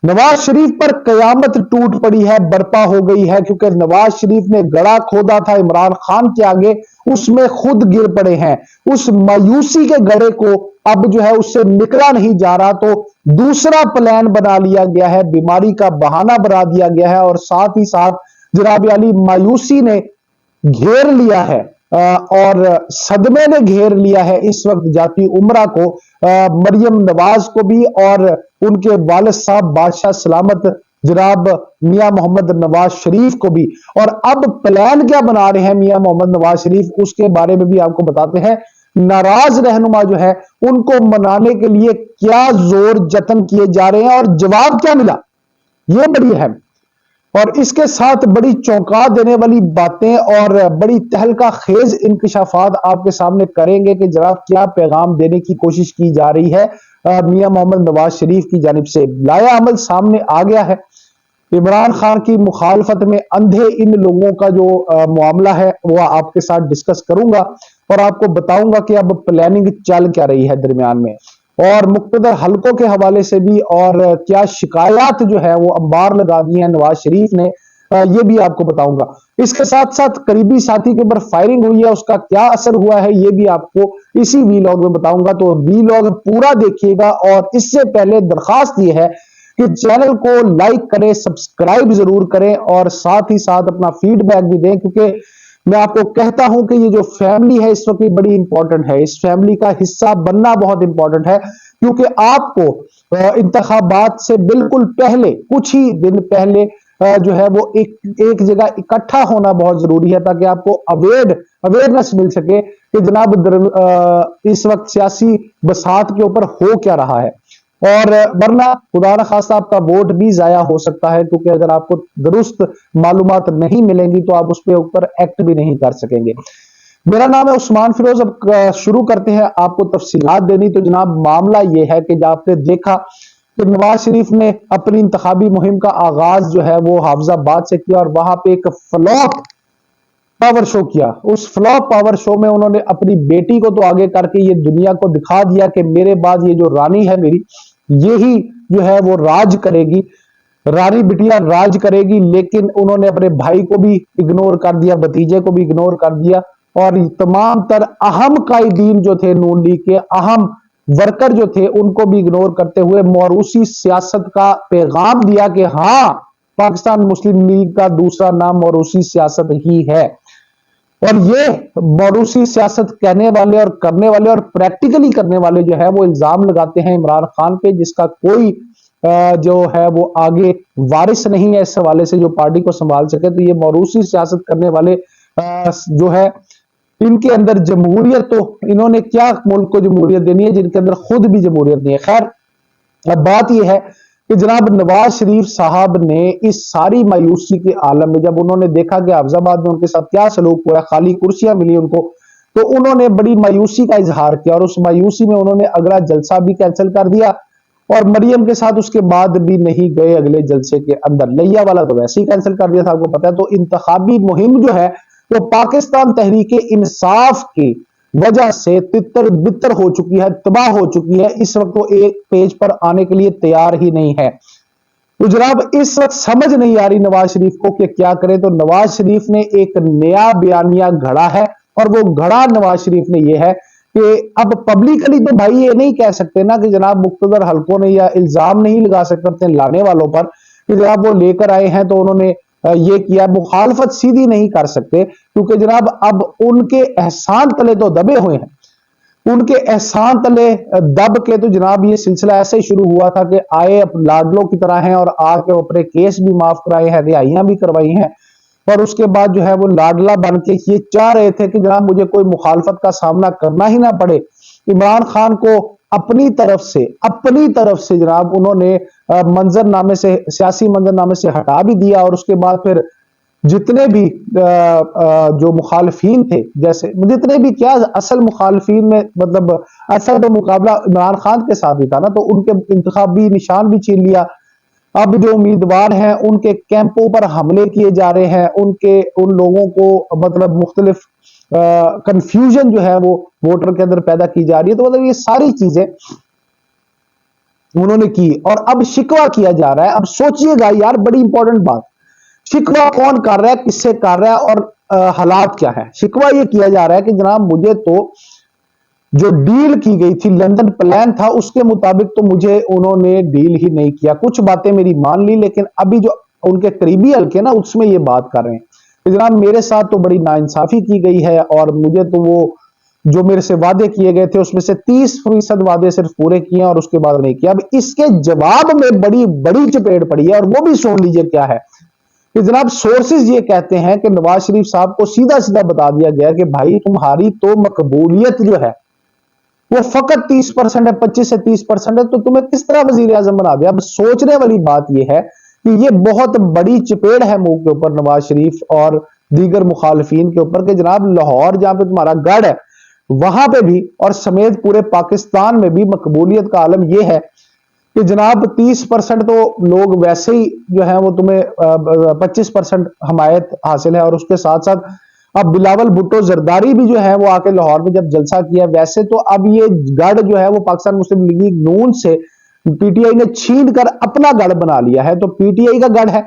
نواز شریف پر قیامت ٹوٹ پڑی ہے، برپا ہو گئی ہے، کیونکہ نواز شریف نے گڑھا کھودا تھا عمران خان کے آگے، اس میں خود گر پڑے ہیں۔ اس مایوسی کے گڑھے کو اب جو ہے اس سے نکلا نہیں جا رہا، تو دوسرا پلان بنا لیا گیا ہے، بیماری کا بہانہ بنا دیا گیا ہے، اور ساتھ ہی ساتھ جناب علی مایوسی نے گھیر لیا ہے اور صدمے نے گھیر لیا ہے اس وقت جاتی عمرہ کو، مریم نواز کو بھی اور ان کے والد صاحب بادشاہ سلامت جناب میاں محمد نواز شریف کو بھی۔ اور اب پلان کیا بنا رہے ہیں میاں محمد نواز شریف، اس کے بارے میں بھی آپ کو بتاتے ہیں۔ ناراض رہنما جو ہے ان کو منانے کے لیے کیا زور جتن کیے جا رہے ہیں اور جواب کیا ملا، یہ بڑی اہم اور اس کے ساتھ بڑی چونکا دینے والی باتیں اور بڑی تہلکہ خیز انکشافات آپ کے سامنے کریں گے کہ جناب کیا پیغام دینے کی کوشش کی جا رہی ہے میاں محمد نواز شریف کی جانب سے۔ لایا عمل سامنے آ گیا ہے، عمران خان کی مخالفت میں اندھے ان لوگوں کا جو معاملہ ہے وہ آپ کے ساتھ ڈسکس کروں گا اور آپ کو بتاؤں گا کہ اب پلاننگ چل کیا رہی ہے درمیان میں، اور مقتدر حلقوں کے حوالے سے بھی، اور کیا شکایات جو ہے وہ انبار لگا دی ہیں نواز شریف نے، یہ بھی آپ کو بتاؤں گا۔ اس کے ساتھ ساتھ قریبی ساتھی کے اوپر فائرنگ ہوئی ہے، اس کا کیا اثر ہوا ہے یہ بھی آپ کو اسی ویلاگ میں بتاؤں گا، تو ویلاگ پورا دیکھیے گا۔ اور اس سے پہلے درخواست یہ ہے کہ چینل کو لائک کریں، سبسکرائب ضرور کریں اور ساتھ ہی ساتھ اپنا فیڈ بیک بھی دیں، کیونکہ میں آپ کو کہتا ہوں کہ یہ جو فیملی ہے اس وقت بڑی امپورٹنٹ ہے، اس فیملی کا حصہ بننا بہت امپورٹنٹ ہے، کیونکہ آپ کو انتخابات سے بالکل پہلے کچھ ہی دن پہلے جو ہے وہ ایک جگہ اکٹھا ہونا بہت ضروری ہے، تاکہ آپ کو اویئرنس مل سکے کہ جناب اس وقت سیاسی بساط کے اوپر ہو کیا رہا ہے، اور ورنہ خدا نخواستہ آپ کا ووٹ بھی ضائع ہو سکتا ہے، کیونکہ اگر آپ کو درست معلومات نہیں ملیں گی تو آپ اس پہ اوپر ایکٹ بھی نہیں کر سکیں گے۔ میرا نام ہے عثمان فیروز۔ اب شروع کرتے ہیں آپ کو تفصیلات دینی۔ تو جناب معاملہ یہ ہے کہ جب آپ نے دیکھا کہ نواز شریف نے اپنی انتخابی مہم کا آغاز جو ہے وہ حافظ آباد سے کیا، اور وہاں پہ ایک فلاپ پاور شو کیا۔ اس فلاپ پاور شو میں انہوں نے اپنی بیٹی کو تو آگے کر کے یہ دنیا کو دکھا دیا کہ میرے بعد یہ جو رانی ہے میری، یہی جو ہے وہ راج کرے گی، رانی بٹیا راج کرے گی، لیکن انہوں نے اپنے بھائی کو بھی اگنور کر دیا، بھتیجے کو بھی اگنور کر دیا، اور تمام تر اہم قائدین جو تھے نون لیگ کے، اہم ورکر جو تھے، ان کو بھی اگنور کرتے ہوئے موروثی سیاست کا پیغام دیا کہ ہاں پاکستان مسلم لیگ کا دوسرا نام موروثی سیاست ہی ہے۔ اور یہ موروثی سیاست کہنے والے اور کرنے والے اور پریکٹیکلی کرنے والے جو ہے وہ الزام لگاتے ہیں عمران خان پہ، جس کا کوئی جو ہے وہ آگے وارث نہیں ہے اس حوالے سے جو پارٹی کو سنبھال سکے۔ تو یہ موروثی سیاست کرنے والے جو ہے ان کے اندر جمہوریت، تو انہوں نے کیا ملک کو جمہوریت دینی ہے جن کے اندر خود بھی جمہوریت نہیں ہے۔ خیر اب بات یہ ہے کہ جناب نواز شریف صاحب نے اس ساری مایوسی کے عالم میں جب انہوں نے دیکھا کہ حافظ آباد میں ان کے ساتھ کیا سلوک ہوا ہے، خالی کرسیاں ملی ان کو، تو انہوں نے بڑی مایوسی کا اظہار کیا، اور اس مایوسی میں انہوں نے اگلا جلسہ بھی کینسل کر دیا، اور مریم کے ساتھ اس کے بعد بھی نہیں گئے اگلے جلسے کے اندر۔ لیا والا تو ویسے ہی کینسل کر دیا تھا، آپ کو پتا ہے۔ تو انتخابی مہم جو ہے وہ پاکستان تحریک انصاف کی وجہ سے تتر بتر ہو چکی ہے، تباہ ہو چکی ہے۔ اس وقت وہ ایک پیج پر آنے کے لیے تیار ہی نہیں ہے۔ تو جناب اس وقت سمجھ نہیں آ رہی نواز شریف کو کہ کیا کرے۔ تو نواز شریف نے ایک نیا بیانیہ گھڑا ہے، اور وہ گھڑا نواز شریف نے یہ ہے کہ اب پبلکلی تو بھائی یہ نہیں کہہ سکتے نا کہ جناب مقتدر حلقوں نے، یا الزام نہیں لگا سکتے لانے والوں پر کہ جناب وہ لے کر آئے ہیں تو انہوں نے یہ کیا، مخالفت سیدھی نہیں کر سکتے، کیونکہ جناب اب ان کے احسان تلے تو دبے ہوئے ہیں۔ ان کے احسان تلے دب کے تو جناب یہ سلسلہ ایسے ہی شروع ہوا تھا کہ آئے لاڈلوں کی طرح ہیں، اور آ کے اپنے کیس بھی معاف کرائے ہیں، رہائیاں بھی کروائی ہیں، اور اس کے بعد جو ہے وہ لاڈلا بن کے یہ چاہ رہے تھے کہ جناب مجھے کوئی مخالفت کا سامنا کرنا ہی نہ پڑے۔ عمران خان کو اپنی طرف سے جناب انہوں نے منظر نامے سے، سیاسی منظر نامے سے ہٹا بھی دیا، اور اس کے بعد پھر جتنے بھی جو مخالفین تھے، جیسے جتنے بھی کیا اصل مخالفین میں مطلب اصل تو مقابلہ عمران خان کے ساتھ ہی تھا نا، تو ان کے انتخابی نشان بھی چھین لیا۔ اب جو امیدوار ہیں ان کے کیمپوں پر حملے کیے جا رہے ہیں، ان لوگوں کو مطلب مختلف کنفیوژن جو ہے وہ ووٹر کے اندر پیدا کی جا رہی ہے۔ تو مطلب یہ ساری چیزیں उन्होंने की, और अब शिकवा किया जा रहा है। अब सोचिएगा यार, बड़ी इंपॉर्टेंट बात, शिकवा कौन कर रहा है, किससे कर रहा है, और हालात क्या है। शिकवा ये किया जा रहा है कि जनाब मुझे तो जो डील की गई थी, लंदन प्लान था, उसके मुताबिक तो मुझे उन्होंने डील ही नहीं किया। कुछ बातें मेरी मान ली, लेकिन अभी जो उनके करीबी हल्के ना, उसमें ये बात कर रहे हैं कि जनाब मेरे साथ तो बड़ी नाइंसाफी की गई है, और मुझे तो वो जो मेरे से वादे किए गए थे उसमें से 30% वादे सिर्फ पूरे किए और उसके बाद नहीं किया। अब इसके जवाब में बड़ी बड़ी चपेट पड़ी है, और वो भी सुन लीजिए क्या है कि जनाब सोर्सेज ये कहते हैं कि नवाज शरीफ साहब को सीधा सीधा बता दिया गया कि भाई तुम्हारी तो मकबूलियत जो है वो फकत 30% है, 25 से 30% है, तो तुम्हें किस तरह वजीर आजम बना दिया। अब सोचने वाली बात यह है कि ये बहुत बड़ी चपेट है मुंह के ऊपर नवाज शरीफ और दीगर मुखालफीन के ऊपर कि जनाब लाहौर जहां पे तुम्हारा गढ़ है, वहां पे भी और समेत पूरे पाकिस्तान में भी मकबूलियत का आलम यह है कि जनाब 30% तो लोग वैसे ही जो है वो तुम्हें 25% हमायत हासिल है, और उसके साथ साथ अब बिलावल भुट्टो जरदारी भी जो है वो आके लाहौर में जब जलसा किया, वैसे तो अब ये गढ़ जो है वो पाकिस्तान मुस्लिम लीग नून से पीटीआई ने छीन कर अपना गढ़ बना लिया है, तो पीटीआई का गढ़ है।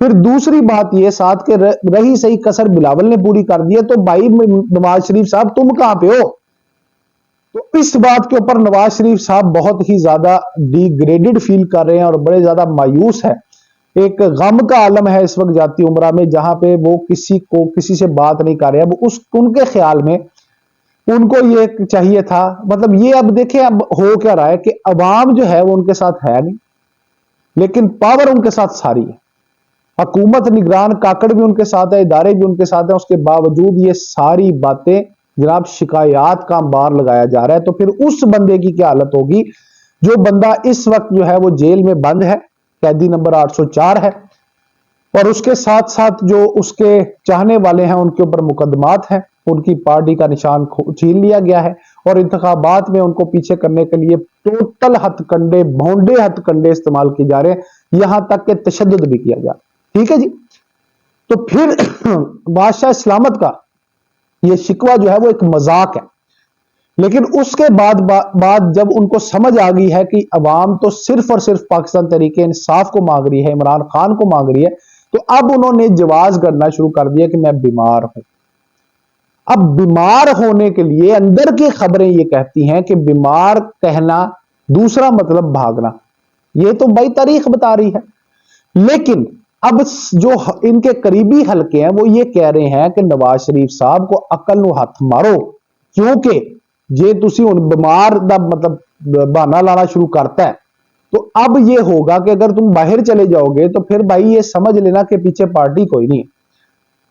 फिर दूसरी बात ये साथ के रही सही कसर बिलावल ने पूरी कर दी है, तो भाई नवाज शरीफ साहब तुम कहां पे हो। तो इस बात के ऊपर नवाज शरीफ साहब बहुत ही ज्यादा डिग्रेडेड फील कर रहे हैं और बड़े ज्यादा मायूस है। एक गम का आलम है इस वक्त जाती उम्रा में, जहां पे वो किसी से बात नहीं कर रहे। अब उनके ख्याल में उनको ये चाहिए था, मतलब ये अब देखें अब हो क्या रहा है कि अवाम जो है वो उनके साथ है नहीं, लेकिन पावर उनके साथ सारी है। हुकूमत निगरान काकड़ भी उनके साथ है, इदारे भी उनके साथ है, उसके बावजूद ये सारी बातें जनाब शिकायत का अंबार लगाया जा रहा है। तो फिर उस बंदे की क्या हालत होगी जो बंदा इस वक्त जो है वो जेल में बंद है, कैदी नंबर 804 है, और उसके साथ साथ जो उसके चाहने वाले हैं उनके ऊपर मुकदमात हैं, उनकी पार्टी का निशान छीन लिया गया है, और इंतखाबात में उनको पीछे करने के लिए टोटल हथकंडे, भौंडे हथकंडे इस्तेमाल किए जा रहे हैं, यहां तक के तशद्दुद भी किया जा रहा है। ठीक है जी। तो फिर बादशाह इस्लामत का ये शिकवा जो है वो एक मजाक है, लेकिन उसके बाद जब उनको समझ आ गई है कि अवाम तो सिर्फ और सिर्फ पाकिस्तान तहरीके इंसाफ को मांग रही है, इमरान खान को मांग रही है, तो अब उन्होंने जवाज करना शुरू कर दिया कि मैं बीमार हूं। अब बीमार होने के लिए अंदर की खबरें ये कहती हैं कि बीमार कहना दूसरा मतलब भागना, ये तो भाई तारीख बता रही है। लेकिन अब जो इनके करीबी हल्के हैं वो ये कह रहे हैं कि नवाज शरीफ साहब को अकल नु हथ मारो, क्योंकि जे तुसी हुण बीमार दा मतलब बहाना लाना शुरू करता है, तो अब ये होगा कि अगर तुम बाहर चले जाओगे तो फिर भाई ये समझ लेना कि पीछे पार्टी कोई नहीं,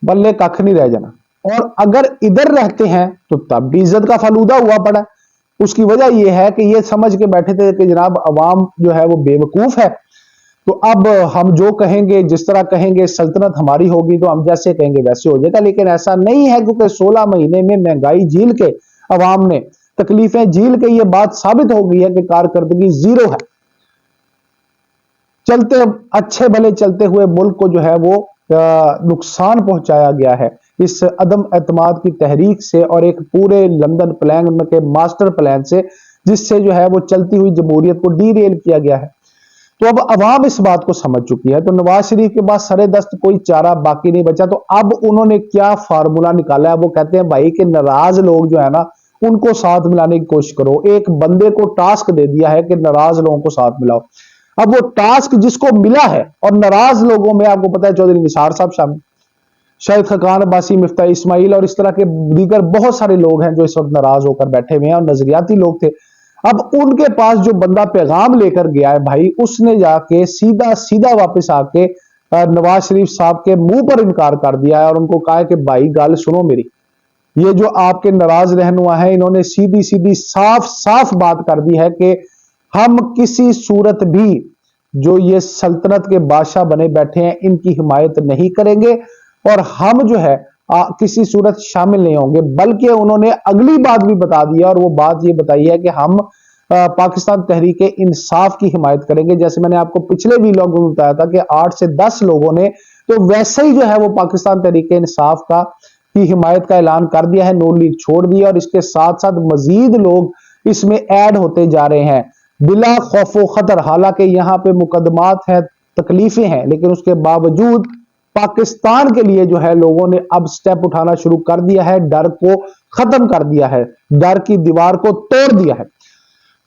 बल्ले कख नहीं रह जाना। और अगर इधर रहते हैं तो तब भी इज्जत का फलूदा हुआ पड़ा। उसकी वजह यह है कि ये समझ के बैठे थे कि जनाब अवाम जो है वो बेवकूफ है, तो अब हम जो कहेंगे, जिस तरह कहेंगे, सल्तनत हमारी होगी, तो हम जैसे कहेंगे वैसे हो जाएगा। लेकिन ऐसा नहीं है, क्योंकि 16 महीने में महंगाई झील के अवाम ने तकलीफें झील के ये बात साबित हो गई है कि कारकर्दगी जीरो है। चलते अच्छे भले चलते हुए मुल्क को जो है वो नुकसान पहुंचाया गया है इस अदम एतमाद की तहरीक से और एक पूरे लंदन प्लान के मास्टर प्लान से, जिससे जो है वो चलती हुई जमहूरियत को डीरेल किया गया है। तो अब अवाम इस बात को समझ चुकी है, तो नवाज शरीफ के पास सरे दस्त कोई चारा बाकी नहीं बचा। तो अब उन्होंने क्या फार्मूला निकाला है, वो कहते हैं भाई कि नाराज लोग जो है ना उनको साथ मिलाने की कोशिश करो। एक बंदे को टास्क दे दिया है कि नाराज लोगों को साथ मिलाओ। अब वो टास्क जिसको मिला है, और नाराज लोगों में आपको पता है चौधरी निसार साहब शामिल, शाहिद खकान अब्बासी, मिफ्ता इस्माइल और इस तरह के दीगर बहुत सारे लोग हैं जो इस वक्त नाराज होकर बैठे हुए हैं और नजरियाती लोग थे। अब उनके पास जो बंदा पैगाम लेकर गया है भाई, उसने जाके सीधा सीधा वापस आके नवाज शरीफ साहब के मुंह पर इनकार कर दिया है और उनको कहा है कि भाई गल सुनो मेरी, ये जो आपके नाराज रहनुमा है इन्होंने सीधी सीधी साफ साफ बात कर दी है कि हम किसी सूरत भी जो ये सल्तनत के बादशाह बने बैठे हैं इनकी हिमायत नहीं करेंगे और हम जो है किसी सूरत शामिल नहीं होंगे। बल्कि उन्होंने अगली बात भी बता दी है, और वो बात ये बताई है कि हम पाकिस्तान तहरीके इंसाफ की हिमायत करेंगे। जैसे मैंने आपको पिछले वीलॉग में बताया था कि 8 से 10 लोगों ने तो वैसे ही जो है वो पाकिस्तान तहरीके इंसाफ का की हिमायत का ऐलान कर दिया है, नून लीग छोड़ दिया, और इसके साथ साथ मजीद लोग इसमें ऐड होते जा रहे हैं। बिला खौफ खतर। हालांकि यहाँ पे मुकदमात है, तकलीफें हैं, लेकिन उसके बावजूद पाकिस्तान के लिए जो है लोगों ने अब स्टेप उठाना शुरू कर दिया है, डर को खत्म कर दिया है, डर की दीवार को तोड़ दिया है।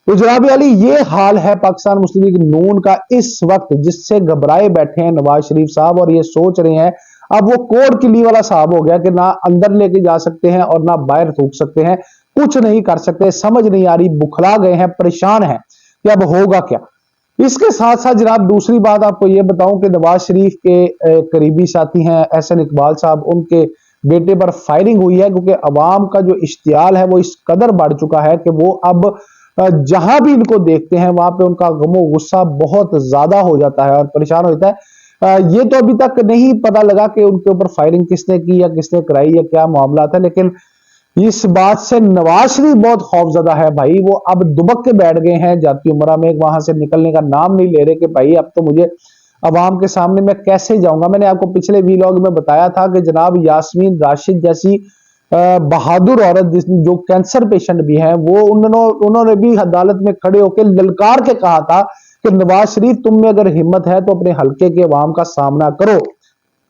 तो जनाब अली, ये हाल है पाकिस्तान मुस्लिम लीग नून का इस वक्त, जिससे घबराए बैठे हैं नवाज शरीफ साहब और ये सोच रहे हैं, अब वो कोड किली वाला साहब हो गया कि ना अंदर लेके जा सकते हैं और ना बाहर थूक सकते हैं, कुछ नहीं कर सकते, समझ नहीं आ रही, बुखला गए हैं, परेशान हैं कि अब होगा क्या। इसके साथ साथ जनाब दूसरी बात आपको ये बताऊं कि नवाज शरीफ के करीबी साथी हैं एहसन इकबाल साहब, उनके बेटे पर फायरिंग हुई है, क्योंकि अवाम का जो इश्तियाल है वो इस कदर बढ़ चुका है कि वो अब जहां भी इनको देखते हैं वहां पे उनका गमो गुस्सा बहुत ज्यादा हो जाता है और परेशान हो जाता है। ये तो अभी तक नहीं पता लगा कि उनके ऊपर फायरिंग किसने की या किसने कराई या क्या मामला था, लेकिन इस बात से नवाज शरीफ बहुत खौफजदा है भाई। वो अब दुबक के बैठ गए हैं जाती उमरा में, वहां से निकलने का नाम नहीं ले रहे कि भाई अब तो मुझे अवाम के सामने मैं कैसे जाऊंगा। मैंने आपको पिछले वीलॉग में बताया था कि जनाब यास्मीन राशिद जैसी बहादुर औरत जो कैंसर पेशेंट भी हैं, वो उन्होंने भी अदालत में खड़े होकर ललकार के कहा था कि नवाज शरीफ तुम में अगर हिम्मत है तो अपने हल्के के अवाम का सामना करो।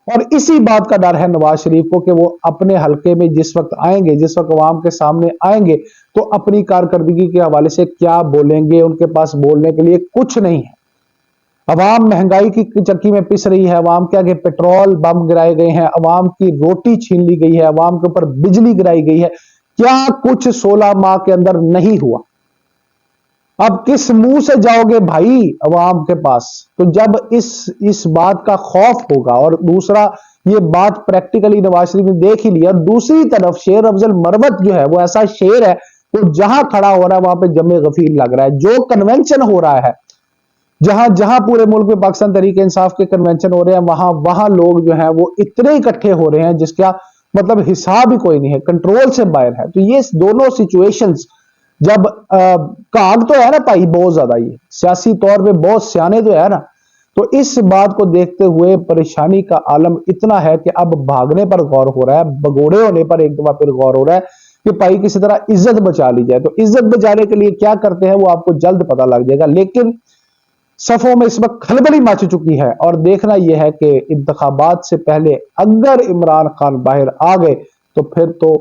और इसी बात का डर है नवाज शरीफ को कि वो अपने हल्के में जिस वक्त आएंगे, जिस वक्त अवाम के सामने आएंगे, तो अपनी कारकर्दगी के हवाले से क्या बोलेंगे, उनके पास बोलने के लिए कुछ नहीं है। अवाम महंगाई की चक्की में पिस रही है, अवाम के आगे पेट्रोल बम गिराए गए हैं, अवाम की रोटी छीन ली गई है, अवाम के ऊपर बिजली गिराई गई है, क्या कुछ 16 माह के अंदर नहीं हुआ। अब किस मुंह से जाओगे भाई अवाम के पास। तो जब इस बात का खौफ होगा, और दूसरा ये बात प्रैक्टिकली नवाज शरीफ ने देख ही लिया, और दूसरी तरफ शेर अफजल मरवत जो है वो ऐसा शेर है, वो जहां खड़ा हो रहा है वहां पे जमे गफीर लग रहा है। जो कन्वेंशन हो रहा है, जहां जहां पूरे मुल्क में पाकिस्तान तहरीक इंसाफ के कन्वेंशन हो रहे हैं, वहां वहां लोग जो है वो इतने इकट्ठे हो रहे हैं जिसका मतलब हिसाब ही कोई नहीं है, कंट्रोल से बाहर है। तो ये दोनों सिचुएशंस जब काग तो है ना भाई बहुत ज्यादा, ये सियासी तौर पे बहुत सियाने तो है ना, तो इस बात को देखते हुए परेशानी का आलम इतना है कि अब भागने पर गौर हो रहा है, भगोड़े होने पर एक दफा फिर गौर हो रहा है कि भाई किसी तरह इज्जत बचा ली जाए। तो इज्जत बचाने के लिए क्या करते हैं वो आपको जल्द पता लग जाएगा, लेकिन सफों में इस वक्त खलबली मच चुकी है और देखना यह है कि इंतखाबात से पहले अगर इमरान खान बाहर आ गए तो फिर तो